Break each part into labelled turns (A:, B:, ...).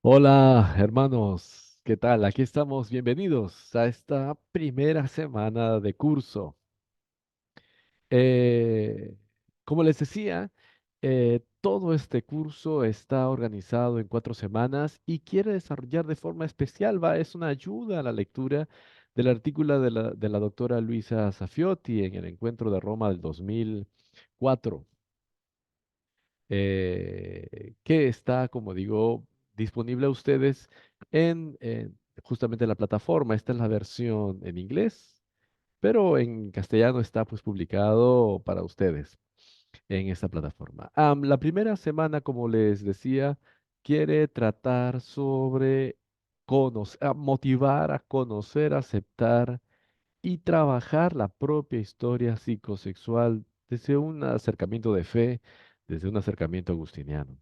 A: Hola, hermanos, ¿qué tal? Aquí estamos, bienvenidos a esta primera semana de curso. Eh, Como les decía, todo este curso está organizado en 4 semanas y quiere desarrollar de forma especial, es una ayuda a la lectura del artículo de la doctora Luisa Safiotti en el Encuentro de Roma del 2004, que está, como digo, disponible a ustedes en justamente la plataforma. Esta es la versión en inglés, pero en castellano está pues publicado para ustedes en esta plataforma. La primera semana, como les decía, quiere tratar sobre motivar a conocer, aceptar y trabajar la propia historia psicosexual desde un acercamiento de fe, desde un acercamiento agustiniano.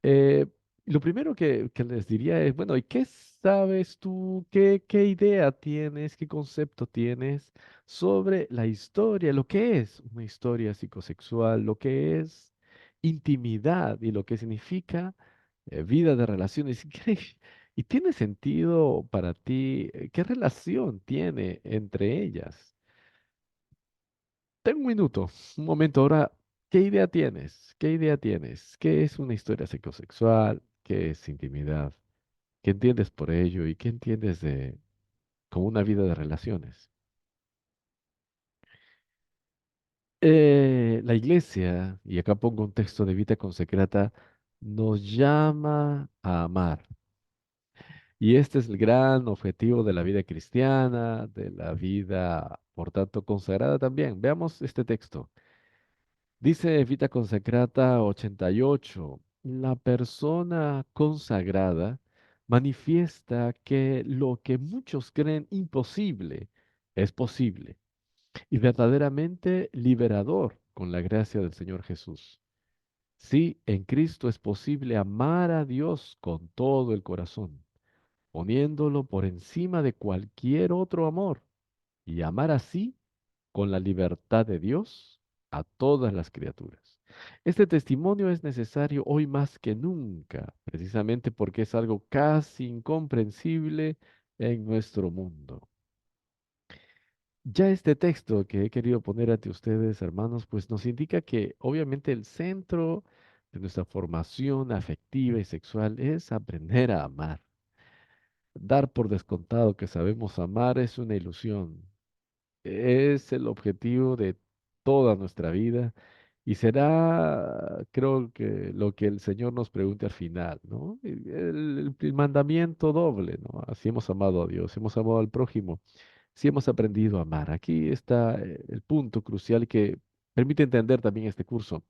A: Eh, lo primero que les diría es, bueno, ¿y qué sabes tú? ¿Qué idea tienes? ¿Qué concepto tienes sobre la historia? Lo que es una historia psicosexual, lo que es intimidad y lo que significa vida de relaciones. ¿Y tiene sentido para ti? ¿Qué relación tiene entre ellas? Ten un minuto, un momento ahora. ¿Qué idea tienes? ¿Qué idea tienes? ¿Qué es una historia psicosexual? ¿Qué es intimidad? ¿Qué entiendes por ello? ¿Y qué entiendes de como una vida de relaciones? La iglesia, y acá pongo un texto de Vita Consecrata, nos llama a amar. Y este es el gran objetivo de la vida cristiana, de la vida, por tanto, consagrada también. Veamos este texto. Dice Vita Consacrata 88, la persona consagrada manifiesta que lo que muchos creen imposible es posible y verdaderamente liberador con la gracia del Señor Jesús. Sí, en Cristo es posible amar a Dios con todo el corazón, poniéndolo por encima de cualquier otro amor y amar así con la libertad de Dios a todas las criaturas. Este testimonio es necesario hoy más que nunca, precisamente porque es algo casi incomprensible en nuestro mundo. Ya este texto que he querido poner ante ustedes, hermanos, pues nos indica que obviamente el centro de nuestra formación afectiva y sexual es aprender a amar. Dar por descontado que sabemos amar es una ilusión. Es el objetivo de toda nuestra vida y será, creo que, lo que el Señor nos pregunte al final, ¿no? El mandamiento doble, ¿no? Así hemos amado a Dios, hemos amado al prójimo, si hemos aprendido a amar. Aquí está el punto crucial que permite entender también este curso.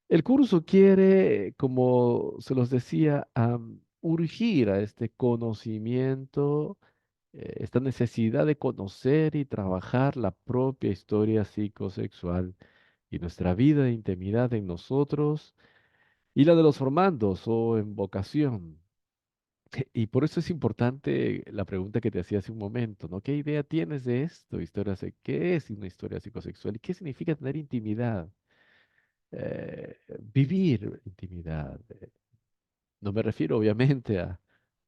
A: El curso quiere, como se los decía, urgir a este conocimiento, esta necesidad de conocer y trabajar la propia historia psicosexual y nuestra vida de intimidad en nosotros y la de los formandos o en vocación. Y por eso es importante la pregunta que te hacía hace un momento, ¿no? ¿Qué idea tienes de esto? ¿Qué es una historia psicosexual? ¿Y qué significa tener intimidad? Vivir intimidad. No me refiero obviamente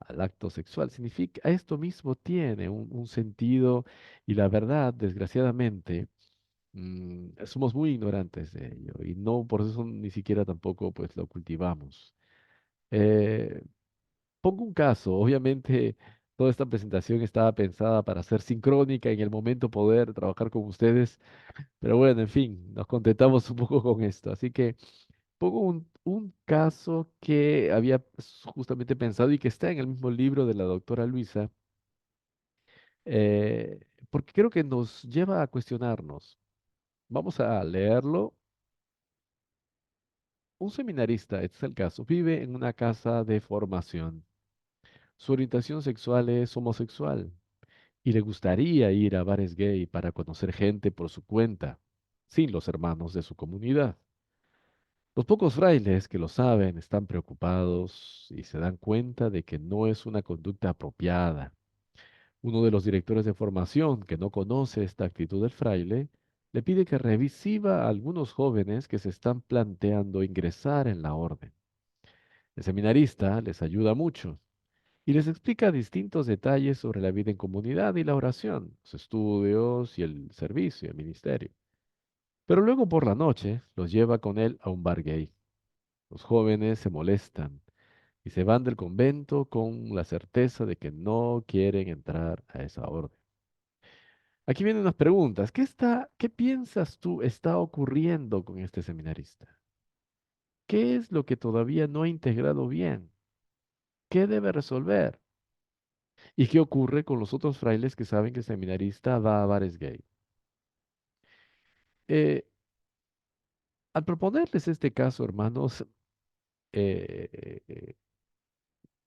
A: al acto sexual, significa, a esto mismo tiene un sentido y la verdad, desgraciadamente, somos muy ignorantes de ello y no por eso ni siquiera tampoco pues lo cultivamos. Eh, Pongo un caso, obviamente toda esta presentación estaba pensada para ser sincrónica en el momento poder trabajar con ustedes, pero bueno, en fin, nos contentamos un poco con esto, así que pongo un caso que había justamente pensado y que está en el mismo libro de la doctora Luisa, eh, porque creo que nos lleva a cuestionarnos. Vamos a leerlo. Un seminarista, este es el caso, vive en una casa de formación. Su orientación sexual es homosexual y le gustaría ir a bares gay para conocer gente por su cuenta, sin los hermanos de su comunidad. Los pocos frailes que lo saben están preocupados y se dan cuenta de que no es una conducta apropiada. Uno de los directores de formación, que no conoce esta actitud del fraile, le pide que revisiva a algunos jóvenes que se están planteando ingresar en la orden. El seminarista les ayuda mucho y les explica distintos detalles sobre la vida en comunidad y la oración, los estudios y el servicio, el ministerio. Pero luego por la noche los lleva con él a un bar gay. Los jóvenes se molestan y se van del convento con la certeza de que no quieren entrar a esa orden. Aquí vienen unas preguntas. ¿Qué piensas tú está ocurriendo con este seminarista? ¿Qué es lo que todavía no ha integrado bien? ¿Qué debe resolver? ¿Y qué ocurre con los otros frailes que saben que el seminarista va a bares gay? Eh, Al proponerles este caso, hermanos, eh,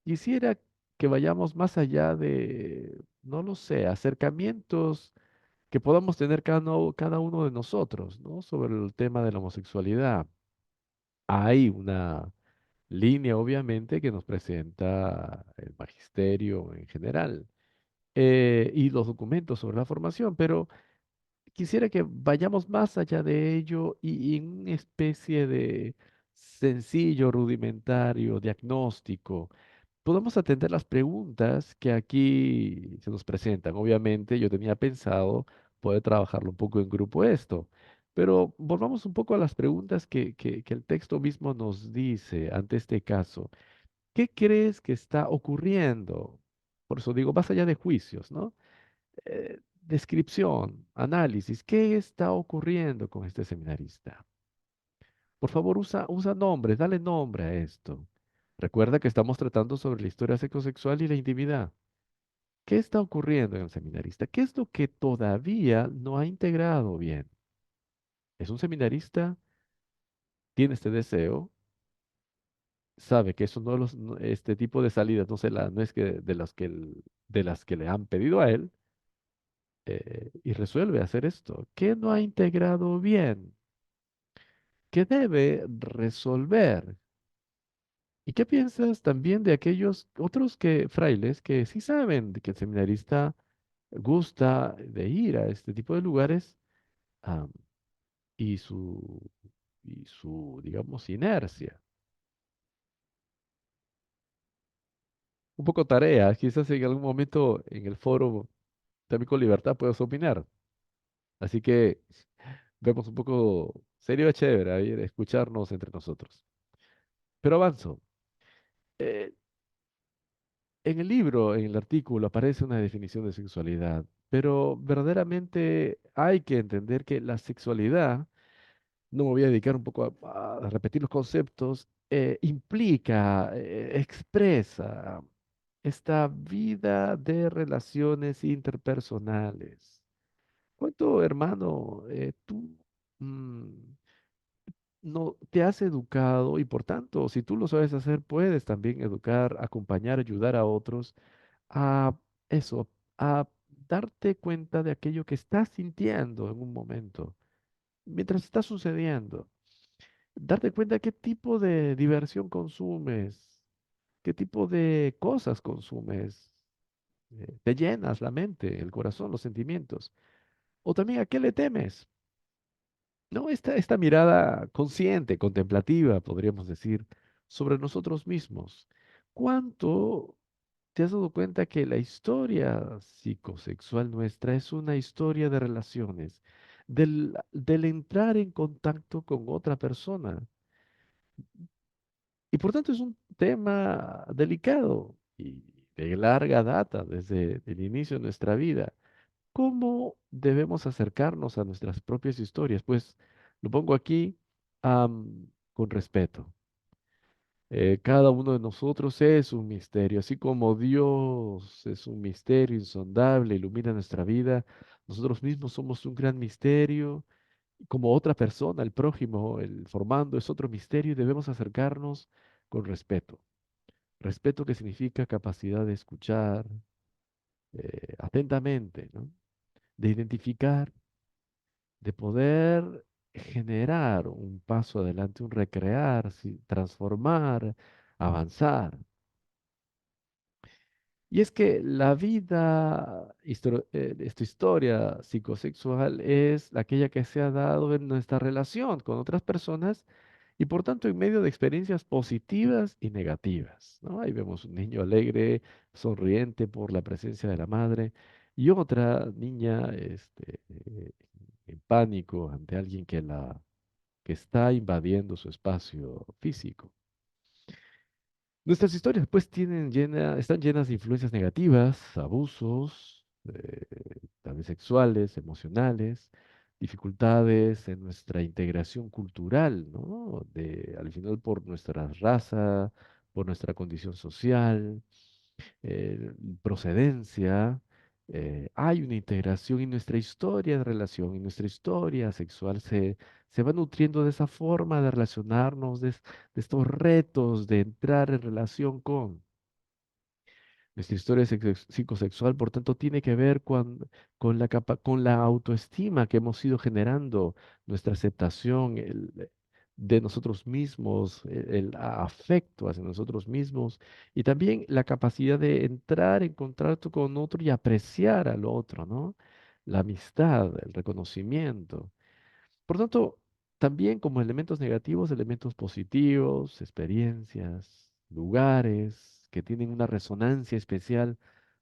A: quisiera que vayamos más allá de, no lo sé, acercamientos que podamos tener cada uno de nosotros, ¿no? Sobre el tema de la homosexualidad. Hay una línea, obviamente, que nos presenta el magisterio en general y los documentos sobre la formación, pero quisiera que vayamos más allá de ello y en una especie de sencillo, rudimentario diagnóstico podemos atender las preguntas que aquí se nos presentan. Obviamente, yo tenía pensado poder trabajarlo un poco en grupo esto, pero volvamos un poco a las preguntas que el texto mismo nos dice ante este caso. ¿Qué crees que está ocurriendo? Por eso digo, más allá de juicios, ¿no? Descripción, análisis, ¿qué está ocurriendo con este seminarista? Por favor, usa nombres, dale nombre a esto. Recuerda que estamos tratando sobre la historia psicosexual y la intimidad. ¿Qué está ocurriendo en el seminarista? ¿Qué es lo que todavía no ha integrado bien? ¿Es un seminarista? ¿Tiene este deseo? ¿Sabe que eso no este tipo de salidas no es que de las que le han pedido a él? Y resuelve hacer esto. ¿Qué no ha integrado bien? ¿Qué debe resolver? ¿Y qué piensas también de aquellos otros frailes que sí saben de que el seminarista gusta de ir a este tipo de lugares am, y digamos, inercia? Un poco tarea, quizás en algún momento en el foro también con libertad puedes opinar. Así que vemos un poco, sería chévere ahí, escucharnos entre nosotros. Pero avanzo. Eh, En el libro, en el artículo, aparece una definición de sexualidad, pero verdaderamente hay que entender que la sexualidad, no me voy a dedicar un poco a repetir los conceptos, implica, expresa esta vida de relaciones interpersonales. ¿Cuánto, hermano, tú mm, no te has educado y por tanto, si tú lo sabes hacer, puedes también educar, acompañar, ayudar a otros? A eso, a darte cuenta de aquello que estás sintiendo en un momento, mientras está sucediendo. Darte cuenta qué tipo de diversión consumes, qué tipo de cosas consumes. Te llenas la mente, el corazón, los sentimientos. O también a qué le temes. No, esta mirada consciente, contemplativa, podríamos decir, sobre nosotros mismos. ¿Cuánto te has dado cuenta que la historia psicosexual nuestra es una historia de relaciones, del entrar en contacto con otra persona? Y por tanto es un tema delicado y de larga data, desde el inicio de nuestra vida. ¿Cómo debemos acercarnos a nuestras propias historias? Pues lo pongo aquí con respeto. Cada uno de nosotros es un misterio, así como Dios es un misterio insondable, ilumina nuestra vida, nosotros mismos somos un gran misterio, como otra persona, el prójimo, el formando es otro misterio y debemos acercarnos con respeto. Respeto que significa capacidad de escuchar atentamente, ¿no? De identificar, de poder generar un paso adelante, un recrear, sí, transformar, avanzar. Y es que la vida, esta historia psicosexual es aquella que se ha dado en nuestra relación con otras personas y por tanto en medio de experiencias positivas y negativas, ¿no? Ahí vemos un niño alegre, sonriente por la presencia de la madre y otra niña en pánico ante alguien que está invadiendo su espacio físico. Nuestras historias, pues, están llenas de influencias negativas, abusos, tal vez sexuales, emocionales, dificultades en nuestra integración cultural, ¿no? Al final por nuestra raza, por nuestra condición social, procedencia. Hay una integración y nuestra historia de relación y nuestra historia sexual se va nutriendo de esa forma de relacionarnos, de estos retos de entrar en relación con nuestra historia psicosexual, por tanto, tiene que ver con la autoestima que hemos ido generando, nuestra aceptación de nosotros mismos, el afecto hacia nosotros mismos y también la capacidad de entrar en contacto con otro y apreciar al otro, ¿no? La amistad, el reconocimiento. Por tanto, también como elementos negativos, elementos positivos, experiencias, lugares que tienen una resonancia especial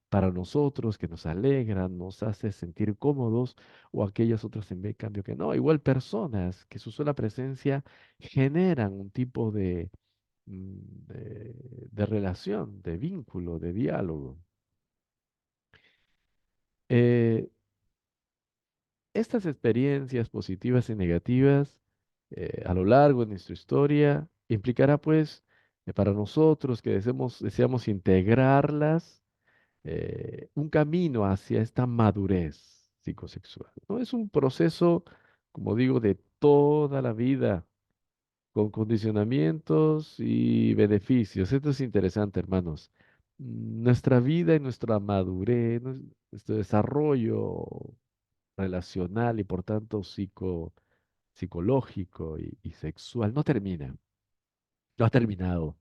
A: para nosotros, que nos alegran, nos hace sentir cómodos, o aquellas otras en cambio que no. Igual personas que su sola presencia generan un tipo mm, de, de relación, de vínculo, de diálogo. Eh, Estas experiencias positivas y negativas a lo largo de nuestra historia implicará pues para nosotros que deseamos integrarlas un camino hacia esta madurez psicosexual. ¿No? Es un proceso, como digo, de toda la vida, con condicionamientos y beneficios. Esto es interesante, hermanos. Nuestra vida y nuestra madurez, nuestro desarrollo relacional y por tanto psicológico y sexual no termina, no ha terminado,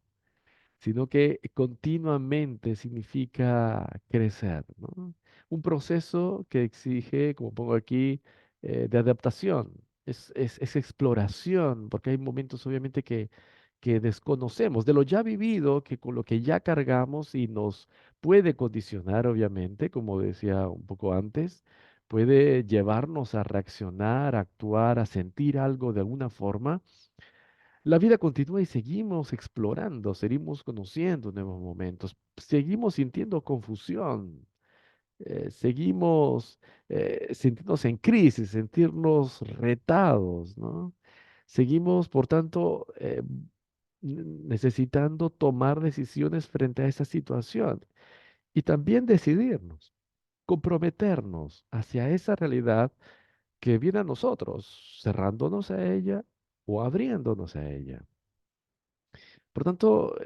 A: sino que continuamente significa crecer, ¿no? Un proceso que exige, como pongo aquí, de adaptación, es exploración, porque hay momentos obviamente que desconocemos de lo ya vivido, que con lo que ya cargamos y nos puede condicionar, obviamente, como decía un poco antes, puede llevarnos a reaccionar, a actuar, a sentir algo de alguna forma. La vida continúa y seguimos explorando, seguimos conociendo nuevos momentos, seguimos sintiendo confusión, seguimos sintiéndonos en crisis, sentirnos retados, ¿no? Seguimos, por tanto, necesitando tomar decisiones frente a esa situación y también decidirnos, comprometernos hacia esa realidad que viene a nosotros, cerrándonos a ella o abriéndonos a ella. Por tanto,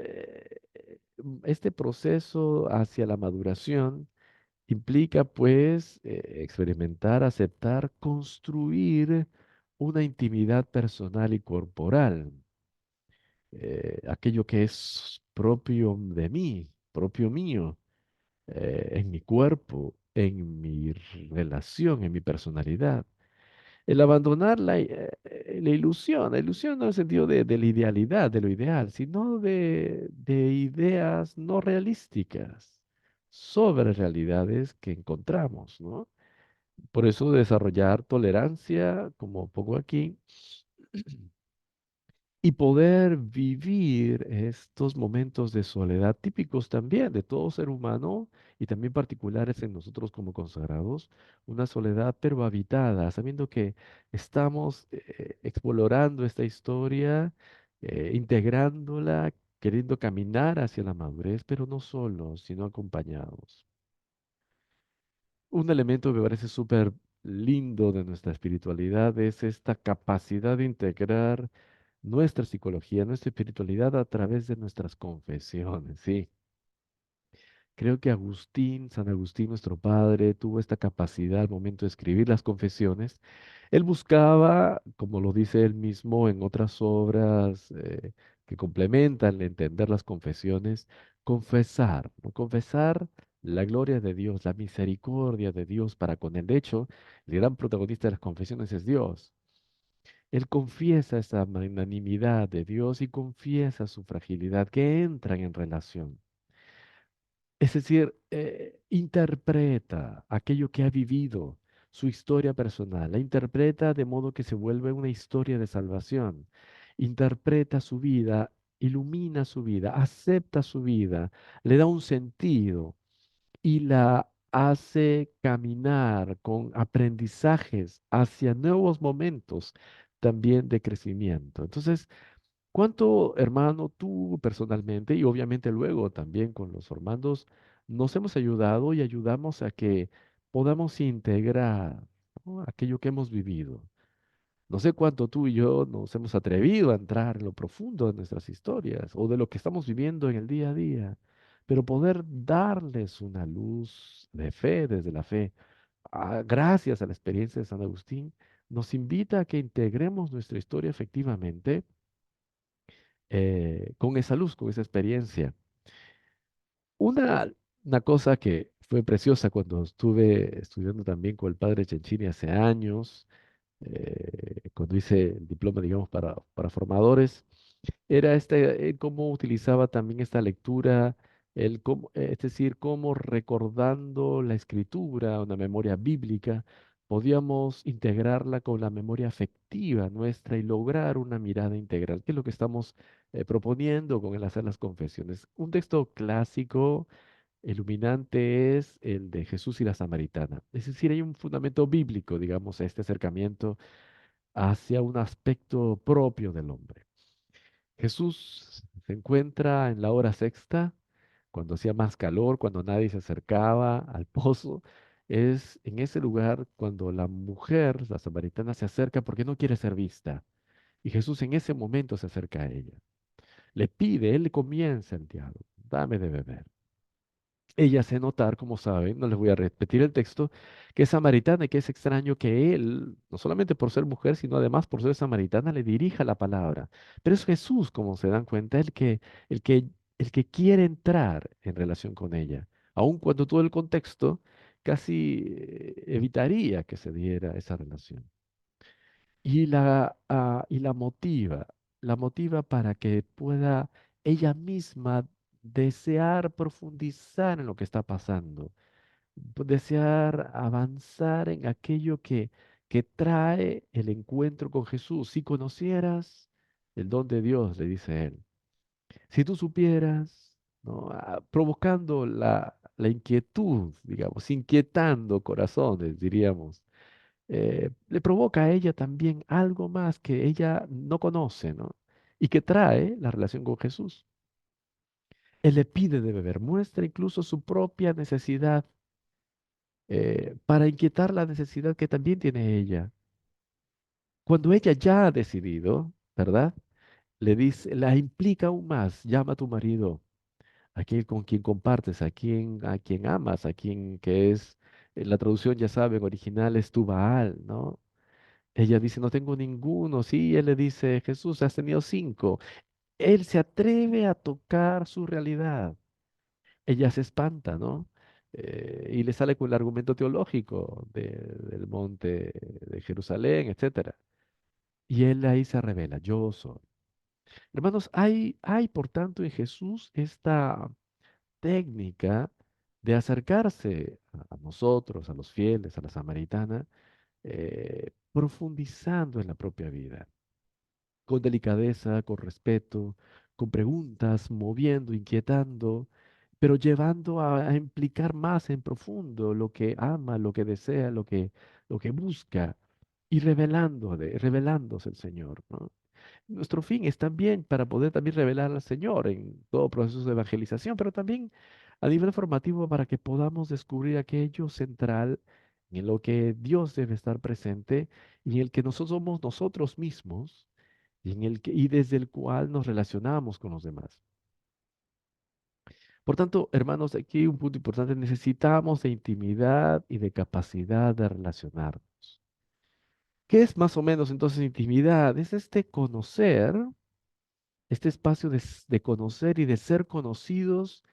A: este proceso hacia la maduración implica pues experimentar, aceptar, construir una intimidad personal y corporal, aquello que es propio de mí, propio mío, en mi cuerpo, en mi relación, en mi personalidad. El abandonar la ilusión no en el sentido de la idealidad, de lo ideal, sino de ideas no realísticas sobre realidades que encontramos, ¿no? Por eso desarrollar tolerancia, como pongo aquí, y poder vivir estos momentos de soledad típicos también de todo ser humano y también particulares en nosotros como consagrados, una soledad pero habitada, sabiendo que estamos explorando esta historia, integrándola, queriendo caminar hacia la madurez, pero no solos, sino acompañados. Un elemento que me parece súper lindo de nuestra espiritualidad es esta capacidad de integrar nuestra psicología, nuestra espiritualidad a través de nuestras confesiones, sí. Creo que San Agustín, nuestro padre, tuvo esta capacidad al momento de escribir las confesiones. Él buscaba, como lo dice él mismo en otras obras que complementan el entender las confesiones, confesar, ¿no? Confesar la gloria de Dios, la misericordia de Dios para con él. De hecho, el gran protagonista de las confesiones es Dios. Él confiesa esa magnanimidad de Dios y confiesa su fragilidad, que entran en relación. Es decir, interpreta aquello que ha vivido, su historia personal, la interpreta de modo que se vuelve una historia de salvación. Interpreta su vida, ilumina su vida, acepta su vida, le da un sentido y la hace caminar con aprendizajes hacia nuevos momentos también de crecimiento. Entonces, ¿cuánto, hermano, tú personalmente y obviamente luego también con los hermanos nos hemos ayudado y ayudamos a que podamos integrar, ¿no?, aquello que hemos vivido? No sé cuánto tú y yo nos hemos atrevido a entrar en lo profundo de nuestras historias o de lo que estamos viviendo en el día a día, pero poder darles una luz de fe desde la fe, gracias a la experiencia de San Agustín, nos invita a que integremos nuestra historia efectivamente con esa luz, con esa experiencia. Una, una cosa que fue preciosa cuando estuve estudiando también con el padre Cencini hace años, cuando hice el diploma, digamos, para formadores, era cómo utilizaba también esta lectura, es decir, cómo recordando la escritura, una memoria bíblica, podíamos integrarla con la memoria afectiva nuestra y lograr una mirada integral, que es lo que estamos proponiendo con el hacer las confesiones. Un texto clásico, iluminante, es el de Jesús y la Samaritana. Es decir, hay un fundamento bíblico, digamos, a este acercamiento hacia un aspecto propio del hombre. Jesús se encuentra en la hora sexta, cuando hacía más calor, cuando nadie se acercaba al pozo. Es en ese lugar cuando la mujer, la samaritana, se acerca porque no quiere ser vista. Y Jesús en ese momento se acerca a ella. Le pide, él le comienza el diálogo, dame de beber. Ella hace notar, como saben, no les voy a repetir el texto, que es samaritana y que es extraño que él, no solamente por ser mujer, sino además por ser samaritana, le dirija la palabra. Pero es Jesús, como se dan cuenta, el que, el que quiere entrar en relación con ella, aun cuando todo el contexto casi evitaría que se diera esa relación. Y la motiva para que pueda ella misma desear profundizar en lo que está pasando, desear avanzar en aquello que trae el encuentro con Jesús. Si conocieras el don de Dios, le dice él, si tú supieras, ¿no?, provocando la inquietud, digamos, inquietando corazones, diríamos, le provoca a ella también algo más que ella no conoce, ¿no? Y que trae la relación con Jesús. Él le pide de beber, muestra incluso su propia necesidad, para inquietar la necesidad que también tiene ella. Cuando ella ya ha decidido, ¿verdad? Le dice, la implica aún más, llama a tu marido, a quien con quien compartes, a quien amas, a quien que es, en la traducción ya saben, original es tu Baal, ¿no? Ella dice, no tengo ninguno. Sí, él le dice, Jesús, has tenido cinco. Él se atreve a tocar su realidad. Ella se espanta, ¿no? Y le sale con el argumento teológico del monte de Jerusalén, etcétera. Y él ahí se revela, yo soy. Hermanos, hay por tanto en Jesús esta técnica de acercarse a nosotros, a los fieles, a la samaritana, profundizando en la propia vida, con delicadeza, con respeto, con preguntas, moviendo, inquietando, pero llevando a implicar más en profundo lo que ama, lo que desea, lo que busca, y revelándose el Señor, ¿no? Nuestro fin es también para poder también revelar al Señor en todo proceso de evangelización, pero también a nivel formativo para que podamos descubrir aquello central en lo que Dios debe estar presente y en el que nosotros somos nosotros mismos y, y desde el cual nos relacionamos con los demás. Por tanto, hermanos, aquí un punto importante, necesitamos de intimidad y de capacidad de relacionarnos. ¿Qué es más o menos entonces intimidad? Es este conocer, este espacio de conocer y de ser conocidos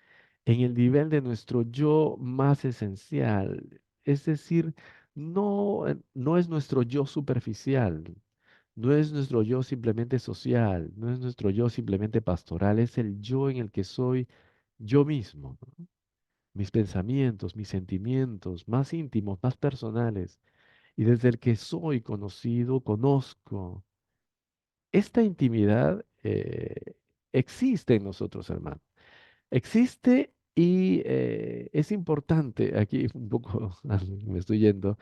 A: en el nivel de nuestro yo más esencial. Es decir, no es nuestro yo superficial, No es nuestro yo simplemente social, no es nuestro yo simplemente pastoral, es el yo en el que soy yo mismo, ¿no? Mis pensamientos, mis sentimientos más íntimos, más personales, y desde el que soy conocido, conozco. Esta intimidad existe en nosotros, hermano. Existe y es importante, aquí un poco me estoy yendo,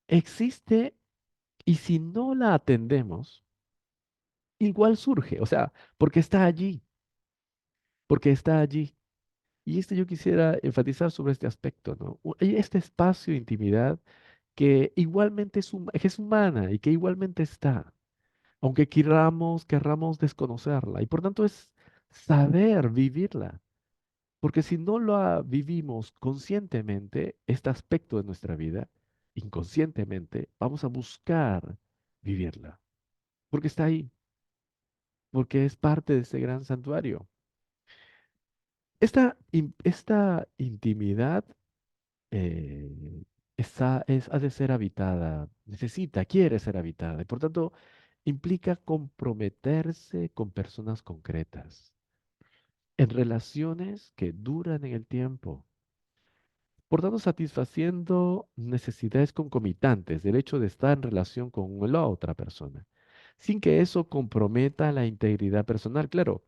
A: existe y si no la atendemos, igual surge, o sea, porque está allí, porque está allí. Y yo quisiera enfatizar sobre este aspecto, ¿no? Este espacio de intimidad que igualmente que es humana y que igualmente está, aunque querramos desconocerla. Y por tanto es saber vivirla, porque si no vivimos conscientemente, este aspecto de nuestra vida, inconscientemente, vamos a buscar vivirla, porque está ahí, porque es parte de ese gran santuario. Esta intimidad eh, ha de ser habitada, quiere ser habitada, y por tanto implica comprometerse con personas concretas, en relaciones que duran en el tiempo. Por tanto, satisfaciendo necesidades concomitantes del hecho de estar en relación con la otra persona, sin que eso comprometa la integridad personal. Claro,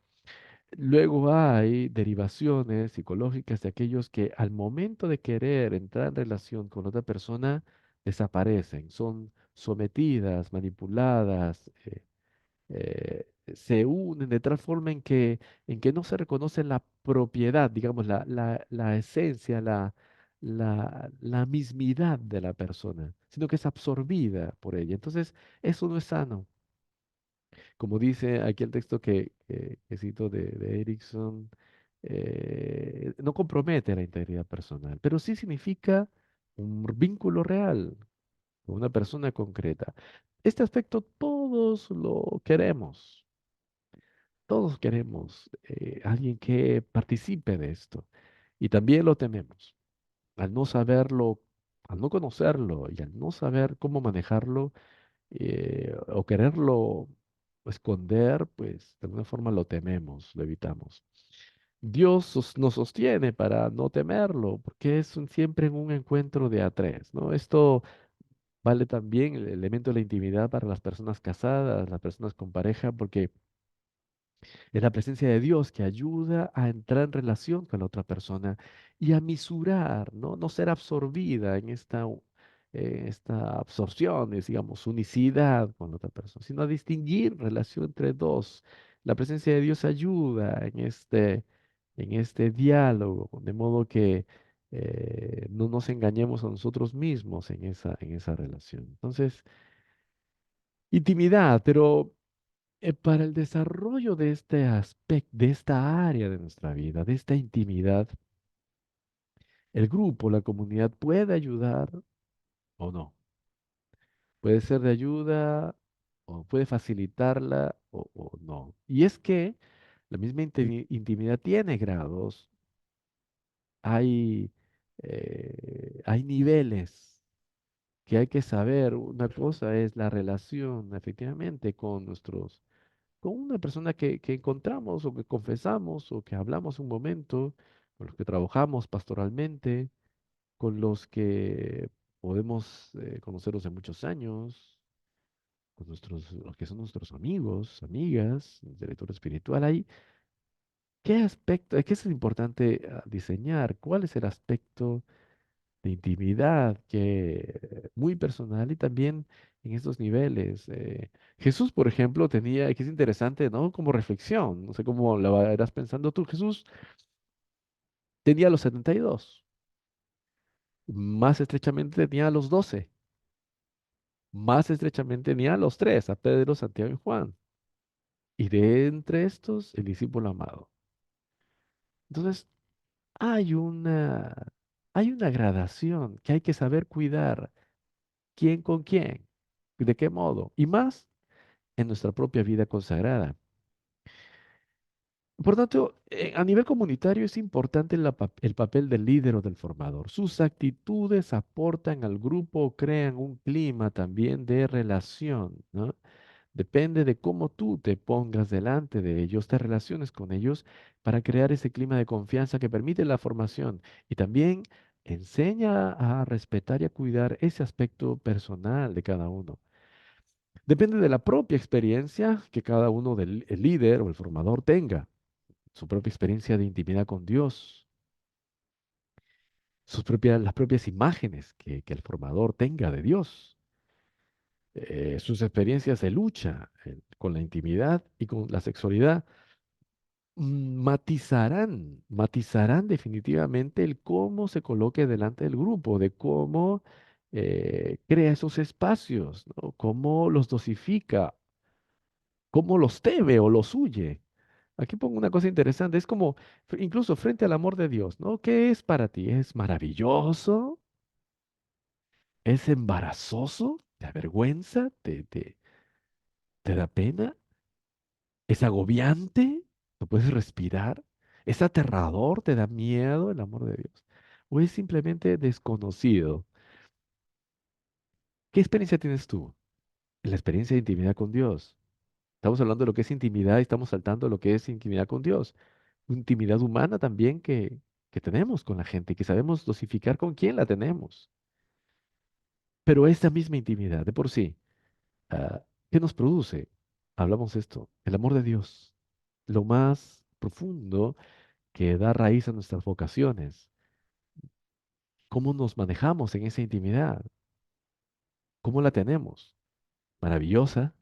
A: luego hay derivaciones psicológicas de aquellos que al momento de querer entrar en relación con otra persona desaparecen, son sometidas, manipuladas, se unen de tal forma en que no se reconoce la propiedad, digamos, la esencia, la mismidad de la persona, sino que es absorbida por ella. Entonces, eso no es sano. Como dice aquí el texto que cito de Erickson, no compromete la integridad personal, pero sí significa un vínculo real con una persona concreta. Este aspecto todos lo queremos. Todos queremos alguien que participe de esto y también lo tememos. Al no saberlo, al no conocerlo y al no saber cómo manejarlo o quererlo esconder, pues de alguna forma lo tememos, lo evitamos. Dios nos sostiene para no temerlo, porque es siempre en un encuentro de a tres, ¿no? Esto vale también el elemento de la intimidad para las personas casadas, las personas con pareja, porque es la presencia de Dios que ayuda a entrar en relación con la otra persona y a misurar, ¿no? No ser absorbida en esta absorción, digamos, unicidad con la otra persona, sino a distinguir relación entre dos. La presencia de Dios ayuda en este diálogo, de modo que no nos engañemos a nosotros mismos en esa relación. Entonces, intimidad, pero para el desarrollo de este aspecto, de esta área de nuestra vida, de esta intimidad, el grupo, la comunidad puede ayudar o no. Puede ser de ayuda o puede facilitarla o no. Y es que la misma intimidad tiene grados, hay niveles que hay que saber. Una cosa es la relación, efectivamente, con una persona que encontramos o que confesamos o que hablamos un momento, con los que trabajamos pastoralmente, con los que podemos conocerlos de muchos años, con los que son nuestros amigos, amigas, director espiritual. Ahí, ¿qué aspecto, qué es importante diseñar? ¿Cuál es el aspecto de intimidad que muy personal y también en estos niveles? Jesús, por ejemplo, tenía, que es interesante, ¿no? Como reflexión, no sé cómo la irás pensando tú, Jesús tenía los 72, más estrechamente tenía a los 12, más estrechamente tenía a los tres, a Pedro, Santiago y Juan, y de entre estos, el discípulo amado. Entonces, hay una, hay una gradación que hay que saber cuidar, quién con quién, de qué modo, y más en nuestra propia vida consagrada. Por tanto, a nivel comunitario es importante el papel del líder o del formador. Sus actitudes aportan al grupo o crean un clima también de relación, ¿no? Depende de cómo tú te pongas delante de ellos, te relaciones con ellos para crear ese clima de confianza que permite la formación y también enseña a respetar y a cuidar ese aspecto personal de cada uno. Depende de la propia experiencia que cada uno del el líder o el formador tenga, su propia experiencia de intimidad con Dios, las propias imágenes que el formador tenga de Dios, sus experiencias de lucha con la intimidad y con la sexualidad matizarán definitivamente el cómo se coloque delante del grupo, de cómo crea esos espacios, ¿no? Cómo los dosifica, cómo los teme o los huye. Aquí pongo una cosa interesante, es como incluso frente al amor de Dios, ¿no? ¿Qué es para ti? ¿Es maravilloso? ¿Es embarazoso? ¿Te avergüenza? ¿Te da pena? ¿Es agobiante? ¿No puedes respirar? ¿Es aterrador? ¿Te da miedo el amor de Dios? ¿O es simplemente desconocido? ¿Qué experiencia tienes tú? La experiencia de intimidad con Dios. Estamos hablando de lo que es intimidad y estamos saltando a lo que es intimidad con Dios. Intimidad humana también que tenemos con la gente y que sabemos dosificar con quién la tenemos. Pero esta misma intimidad de por sí, ¿qué nos produce? Hablamos de esto, el amor de Dios, lo más profundo que da raíz a nuestras vocaciones. ¿Cómo nos manejamos en esa intimidad? ¿Cómo la tenemos? Maravillosa,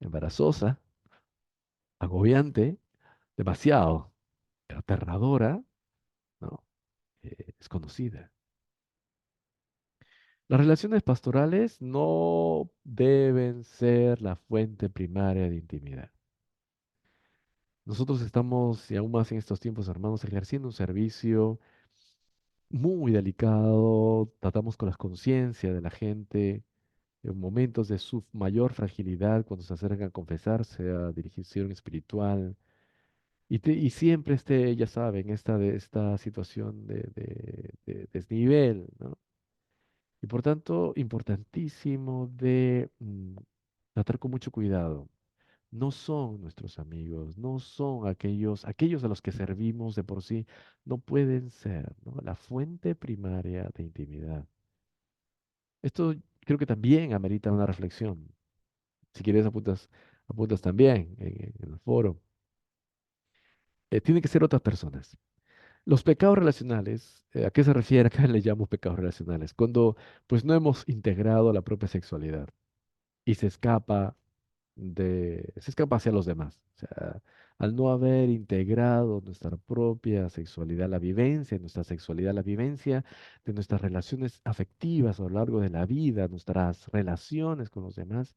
A: embarazosa, agobiante, demasiado, aterradora, ¿no? Desconocida. Las relaciones pastorales no deben ser la fuente primaria de intimidad. Nosotros estamos, y aún más en estos tiempos, hermanos, ejerciendo un servicio muy delicado, tratamos con la conciencia de la gente, en momentos de su mayor fragilidad, cuando se acercan a confesarse, a dirigirse a un espiritual, y siempre ya saben, esta situación de desnivel, ¿no? Y por tanto, importantísimo de tratar con mucho cuidado. No son nuestros amigos, no son aquellos a los que servimos de por sí, no pueden ser, ¿no? La fuente primaria de intimidad. Esto creo que también amerita una reflexión. Si quieres, apuntas también en el foro. Tienen que ser otras personas. Los pecados relacionales, ¿a qué se refiere? Acá le llamo pecados relacionales. Cuando pues no hemos integrado la propia sexualidad y se escapa hacia los demás. O sea, al no haber integrado nuestra propia sexualidad, la vivencia, nuestra sexualidad, la vivencia de nuestras relaciones afectivas a lo largo de la vida, nuestras relaciones con los demás,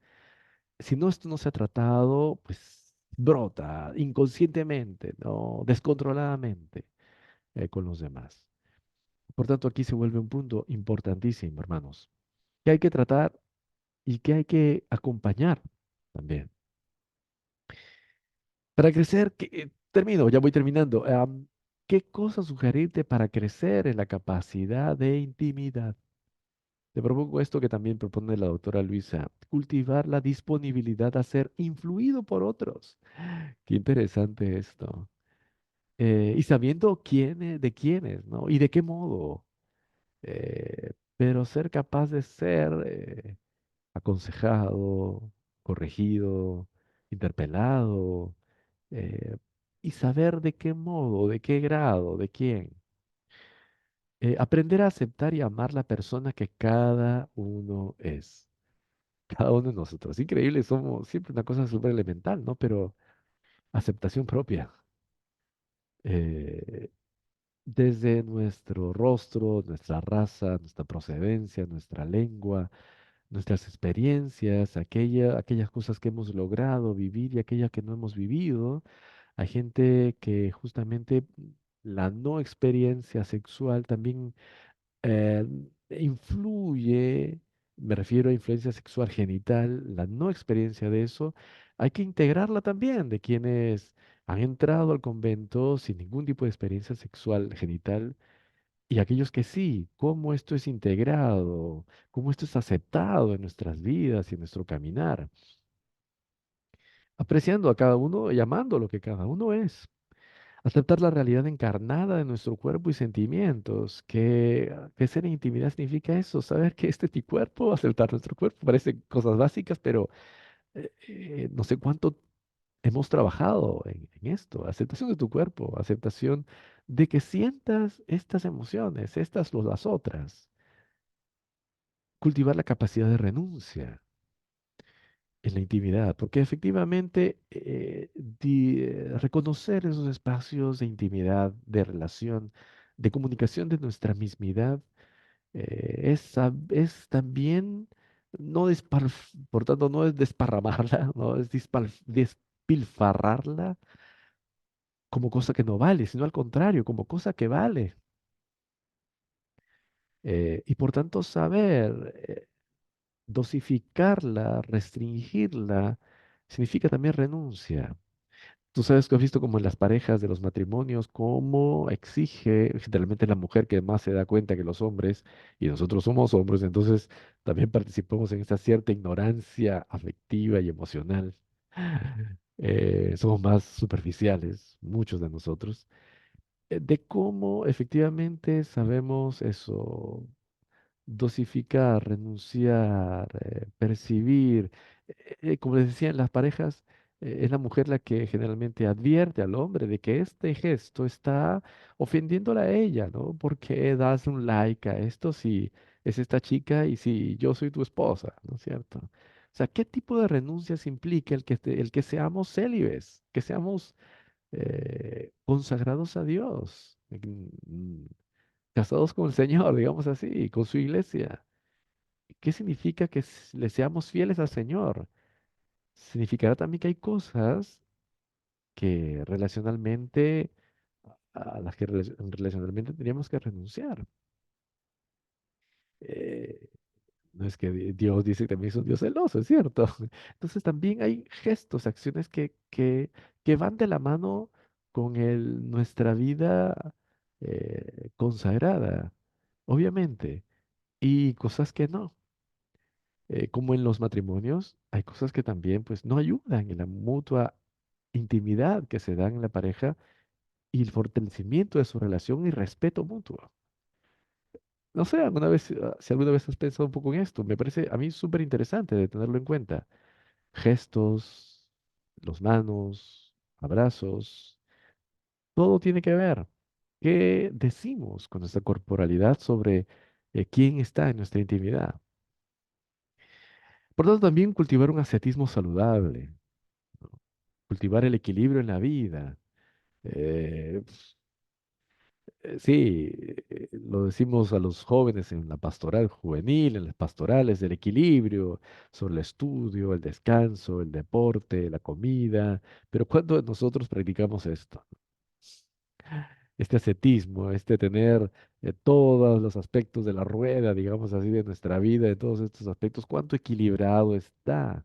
A: si no esto no se ha tratado, pues brota inconscientemente, ¿no? Descontroladamente con los demás. Por tanto, aquí se vuelve un punto importantísimo, hermanos, que hay que tratar y que hay que acompañar también. Para crecer, termino, ya voy terminando. ¿Qué cosa sugerirte para crecer en la capacidad de intimidad? Te propongo esto que también propone la doctora Luisa, cultivar la disponibilidad a ser influido por otros. Qué interesante esto. Y sabiendo de quiénes, ¿no? Y de qué modo. Pero ser capaz de ser aconsejado, corregido, interpelado, eh, y saber de qué modo, de qué grado, de quién. Aprender a aceptar y amar la persona que cada uno es, cada uno de nosotros. Increíble, somos siempre una cosa súper elemental, ¿no? Pero aceptación propia. eh, Desde nuestro rostro, nuestra raza, nuestra procedencia, nuestra lengua, nuestras experiencias, aquellas cosas que hemos logrado vivir y aquellas que no hemos vivido. Hay gente que justamente la no experiencia sexual también eh, influye, me refiero a influencia sexual genital, la no experiencia de eso, hay que integrarla también de quienes han entrado al convento sin ningún tipo de experiencia sexual genital y aquellos que sí, cómo esto es integrado, cómo esto es aceptado en nuestras vidas y en nuestro caminar. apreciando a cada uno y amando lo que cada uno es. Aceptar la realidad encarnada de nuestro cuerpo y sentimientos, que ser en intimidad significa eso, saber que este es mi cuerpo, aceptar nuestro cuerpo, parecen cosas básicas, pero no sé cuánto hemos trabajado en esto, aceptación de tu cuerpo, aceptación de que sientas estas emociones, estas o las otras, cultivar la capacidad de renuncia en la intimidad, porque efectivamente reconocer esos espacios de intimidad, de relación, de comunicación de nuestra mismidad, es también, por tanto, no es desparramarla, no es despilfarrarla como cosa que no vale, sino al contrario, como cosa que vale. Y por tanto, saber dosificarla, restringirla, significa también renuncia. Tú sabes que has visto como en las parejas de los matrimonios, cómo exige generalmente la mujer que más se da cuenta que los hombres, y nosotros somos hombres, entonces también participamos en esta cierta ignorancia afectiva y emocional. Somos más superficiales, muchos de nosotros, de cómo efectivamente sabemos eso, dosificar, renunciar, percibir. Como les decía, en las parejas es la mujer la que generalmente advierte al hombre de que este gesto está ofendiéndola a ella, ¿no? ¿Por qué das un like a esto si es esta chica y si yo soy tu esposa? ¿No es cierto? O sea, ¿qué tipo de renuncias implica el que seamos célibes, que seamos consagrados a Dios? Casados con el Señor, digamos así, con su iglesia. ¿Qué significa que le seamos fieles al Señor? Significará también que hay cosas que relacionalmente, a las que relacionalmente teníamos que renunciar. Eh, no es que Dios dice que también es un Dios celoso, es cierto. Entonces también hay gestos, acciones que van de la mano con nuestra vida consagrada, obviamente, y cosas que no. Como en los matrimonios, hay cosas que también pues no ayudan en la mutua intimidad que se da en la pareja y el fortalecimiento de su relación y respeto mutuo. No sé, si alguna vez has pensado un poco en esto, me parece a mí súper interesante de tenerlo en cuenta. Gestos, los manos, abrazos, todo tiene que ver. ¿Qué decimos con nuestra corporalidad sobre quién está en nuestra intimidad? Por tanto, también cultivar un ascetismo saludable, cultivar el equilibrio en la vida. Eh, sí, lo decimos a los jóvenes en la pastoral juvenil, en las pastorales del equilibrio, sobre el estudio, el descanso, el deporte, la comida, pero ¿cuándo de nosotros practicamos esto? Este ascetismo, este tener todos los aspectos de la rueda, digamos así, de nuestra vida, de todos estos aspectos, ¿cuánto equilibrado está?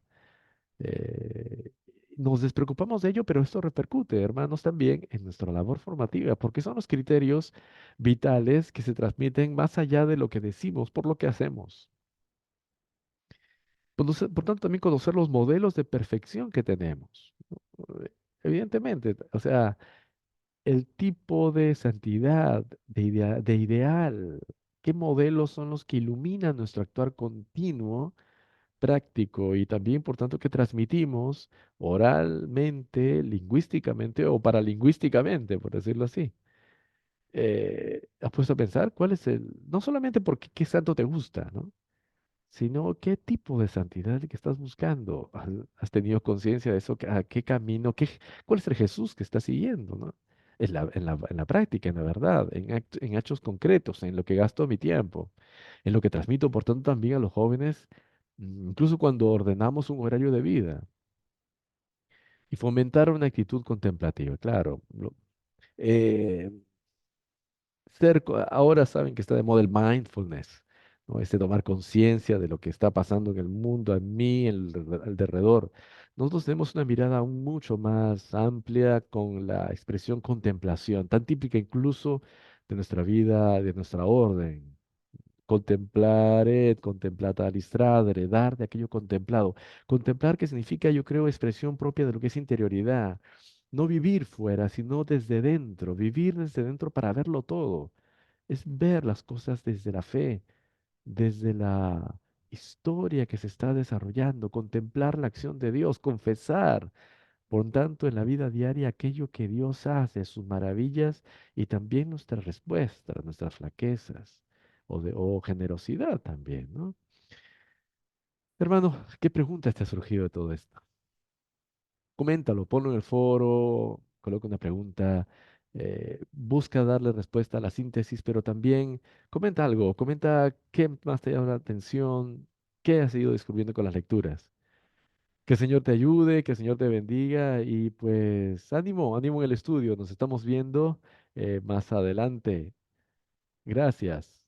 A: Eh, Nos despreocupamos de ello, pero esto repercute, hermanos, también en nuestra labor formativa, porque son los criterios vitales que se transmiten más allá de lo que decimos, por lo que hacemos. Por tanto, también conocer los modelos de perfección que tenemos. ¿No? Evidentemente, o sea, el tipo de santidad, de ideal, qué modelos son los que iluminan nuestro actuar continuo práctico y también, por tanto, que transmitimos oralmente, lingüísticamente o paralingüísticamente, por decirlo así. ¿Has puesto a pensar cuál es no solamente porque qué santo te gusta, ¿no? Sino qué tipo de santidad es el que estás buscando? ¿Has tenido conciencia de eso? ¿A qué camino? ¿Cuál es el Jesús que estás siguiendo, ¿no? En la práctica, en la verdad, en hechos concretos, en lo que gasto mi tiempo, en lo que transmito, por tanto, también a los jóvenes, incluso cuando ordenamos un horario de vida y fomentar una actitud contemplativa, claro. Eh, Ahora saben que está de moda el mindfulness, ¿no? Este tomar conciencia de lo que está pasando en el mundo, en mí, alrededor. Nosotros tenemos una mirada aún mucho más amplia con la expresión contemplación, tan típica incluso de nuestra vida, de nuestra orden Contemplare, et contemplata alistradere, dar de aquello contemplado. Contemplar que significa, yo creo, expresión propia de lo que es interioridad. No vivir fuera, sino desde dentro. Vivir desde dentro para verlo todo. Es ver las cosas desde la fe, desde la historia que se está desarrollando, contemplar la acción de Dios, confesar, por tanto, en la vida diaria aquello que Dios hace, sus maravillas y también nuestras respuestas, nuestras flaquezas o generosidad también, ¿no? Hermano, ¿qué preguntas te ha surgido de todo esto? Coméntalo, ponlo en el foro, coloca una pregunta, busca darle respuesta a la síntesis, pero también comenta algo, comenta qué más te llama la atención, qué has ido descubriendo con las lecturas. Que el Señor te ayude, que el Señor te bendiga y pues ánimo, ánimo en el estudio. Nos estamos viendo más adelante. Gracias.